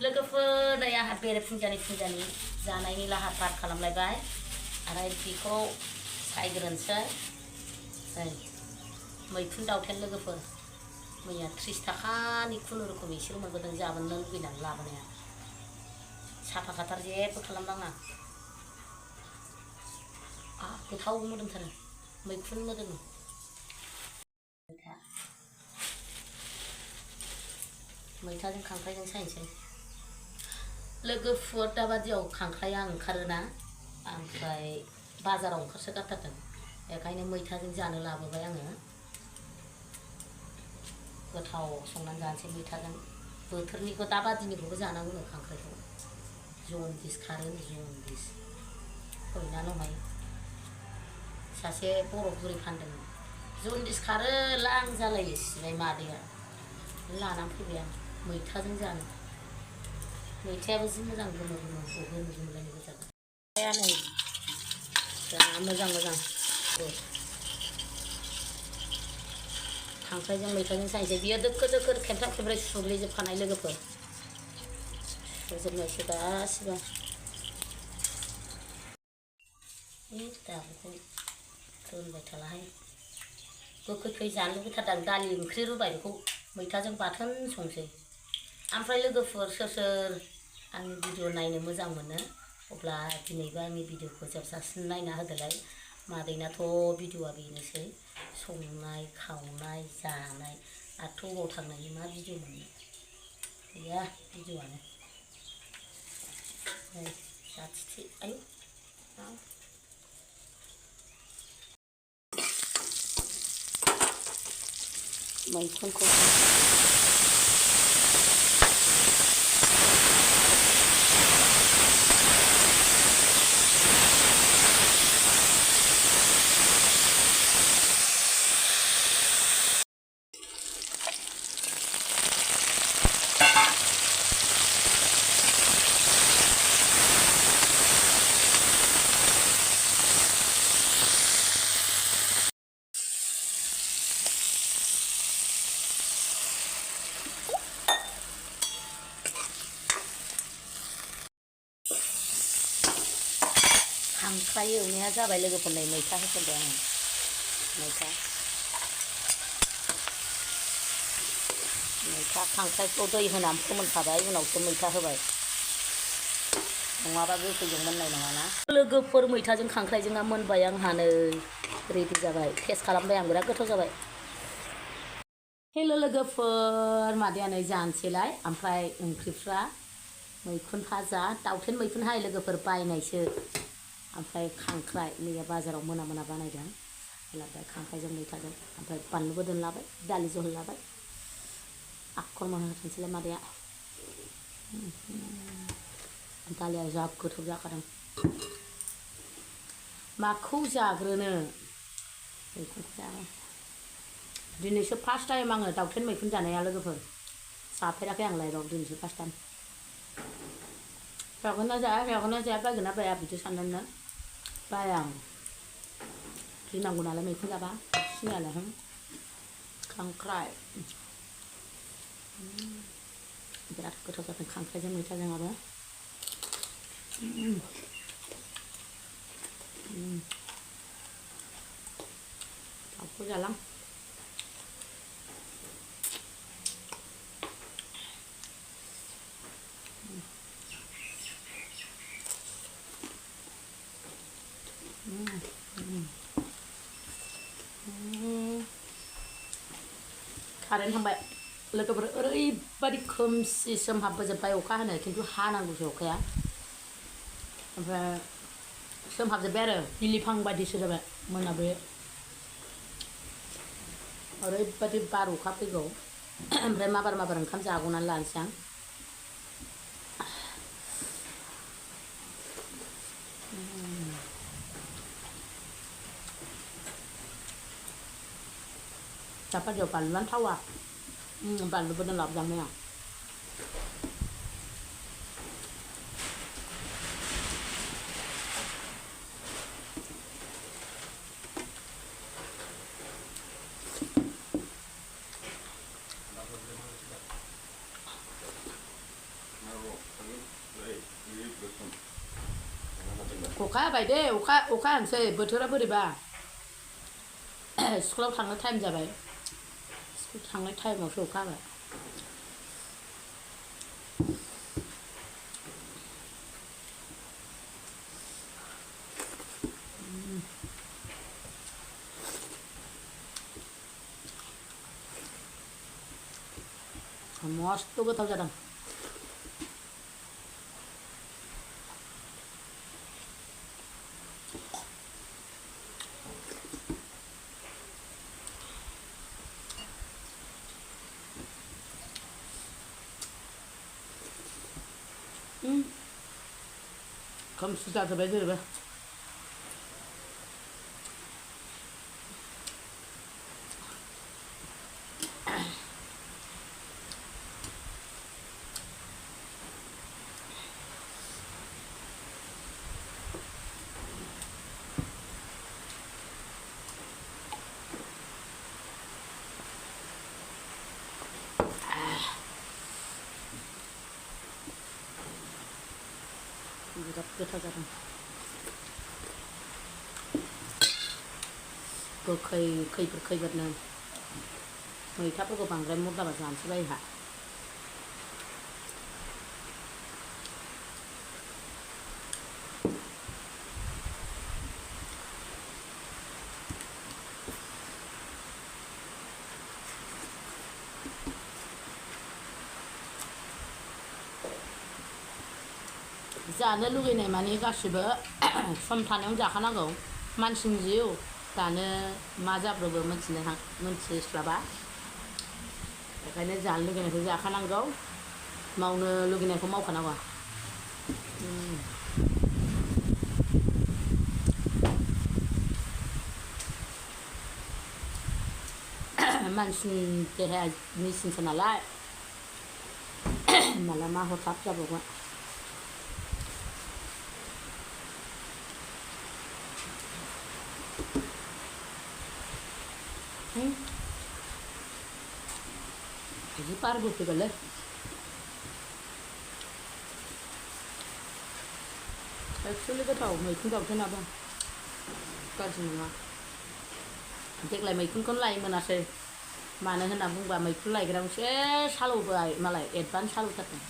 लोगोफोर नै आंहा बेरे फुंजानि जानायनि लाहार फाहार खालामलायबाय आरो बेखौ सायग्रोनोसै मैखुन दावथेन लोगोफोर मैया 30 थाखानि खुनुरुखुम एसेल' मोनबोदों जाबोनो लुगैनानै लाबोनाया साफा खाथार जेबो खालामनाङा गोथाव मोदोमथारो मैखुन मोदोमो मैथाजों खांख्राइजों सायनोसै लोगोफोर दाबादियाव खांख्राइया ओंखारोना ओमफ्राय बाजाराव ओंखारसो गारथारदों बेखायनो मैथाजों जानो लाबोबाय आङो गोथाव संनानै जानोसै मैथाजों बोथोरनिखौ दाबादिनिखौबो जानांगौनो खांख्राइखौ जनदिस खारो जनदिस फैना दंहाय सासे बर' बुरै फानदों जनदिस खारो लां जालायो सिबाय मादैया लानानै फैबाय आं मैथाजों जानो मैथायाबो जि मोजां गोमो गोमोलायनाय गोजा नै जा मोजां खांख्राइजों मैथाजों सायनोसै बियो दोखो खेबथाम खेबब्रै सुग्लिजोबखानाय लोगोफोर सुजोबनायसो गासिबो दाबोखौ दोनबाय थालाहाय गोखै जानो लुबैथारदां दालि ओंख्रि रुबाय बेखौ मैथाजों बाथोन संसै ओमफ्राय लोगोफोर सोर आंनि भिडिअ नायनो मोजां मोनो अब्ला दिनैबो आंनि भिडिअखौ जोबजासिम नायना होदोलाय मादैनाथ' भिडिअआ बेनोसै संनाय खावनाय जानाय आरो अबाव थांनायनि मा भिडिअ मोननो गैया भिडिअआनो जाथिथि आयु मैखुनखौ खांख्राइ एवनाया जाबाय लोगोफोर नै मैथा होसनबाय आङो मैथा खांख्राइखौ दै होनानै फोमोनखाबाय उनावसो मैथा होबाय नङाबा गोखैजों मोननाय नङाना लोगोफोर मैथाजों खांख्राइजोंआ मोनबाय आंहा नै रेडि जाबाय टेस्ट खालामबाय आं बिराद गोथाव जाबाय हेल' लोगोफोर मादैया नै जानोसैलाय ओमफ्राय ओंख्रिफ्रा मैखुन भाजा दाउथेन मैखुन हाय लोगोफोर बायनायसो ओमफ्राय खांख्राइ मैया बाजाराव मोना बानायदों लाबाय खांख्राइजों मैथाजों ओमफ्राय बानलुबो दोनलाबाय दालि जहल लाबाय आखर मोनहोथोंसैलाय मादैया दालिया जा गोथाव जाखादों माखौ जाग्रोनो मैखुनखौ जाबाय दिनैसो फार्स्ट टाइम आङो दाउथेन मैखुन जानाया लोगोफोर जाफेराखै आं लाइफआव दिनैसो फार्स्ट टाइम जागोन ना जाया बायगोन ना बाया बिदि सानदोंनो बाया आं गिनांगौ नालाय मैखुन जाबा सिनायालाय खांख्राइ बिराद गोथाव जादों खांख्राइजों मैथाजोंआबो दाउखौ जालां कारेन्ट थांबाय लोगोफोर ओरैबादि खोमसि सोमहाबबोजोब्बाय अखा हानो खिन्थु हानांगौसो अखाया ओमफ्राय सोमहाबजोब्बाय आरो बिलिफां बायदिसो जाबाय मोनाबो ओरैबादि बार अखा फैगौ ओमफ्राय माबार ओंखाम जागौनानै लानोसै आं दाबादियाव बानलुआनो थावा बानलुबो दोनलाबोदां मैया अखा हाबाय दे अखा हानोसै बोथोरा बोरैबा स्कुलाव थांनो टाइम जाबाय स्कुल थांनाय टाइमावसो अखा हाबाय मस्त गोथाव जादों खोमसि जाजोब्बाय जेरैबो बिराद गोथाव जादों गोखै खैफोरनो मैथाफोरखौ बांद्राय मरदाबा जानोसै बायहा जानो लुगैनाय माने गासिबो सम थानायावनो जाखानांगौ मानसिनि जिउ दानो मा जाब्रबो मोनथिस्लाबा बेखायनो जानो लुगैनायखौ जाखानांगौ मावनो लुगैनायखौ मावखानांगौ मानसिनि देहाया मेचिनसो नालाय माला मा हरखाब जाब्रबगोन जि बारबो फैबायलै एक्सुवेलि गोथाव मैखुन गावथेनाबो गाज्रि नङा देग्लाय मैखुनखौनो लायनो मोनासै मानो होनना बुंबा मैखुन लायग्रायाव सेस हालौबाय मालाय एडभान्स हालौथारदों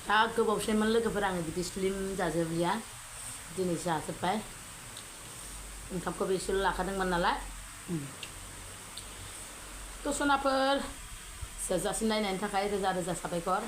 दा गोबावसैमोन लोगोफोर आङो बिदि स्लिम जाजोबलिया दिनै जाजोब्बाय ओंखामखौबो एसेल' लाखादोंमोन नालाय थ' सनाफोर जोजासिम नायनायनि थाखाय रोजा रोजा साबायखर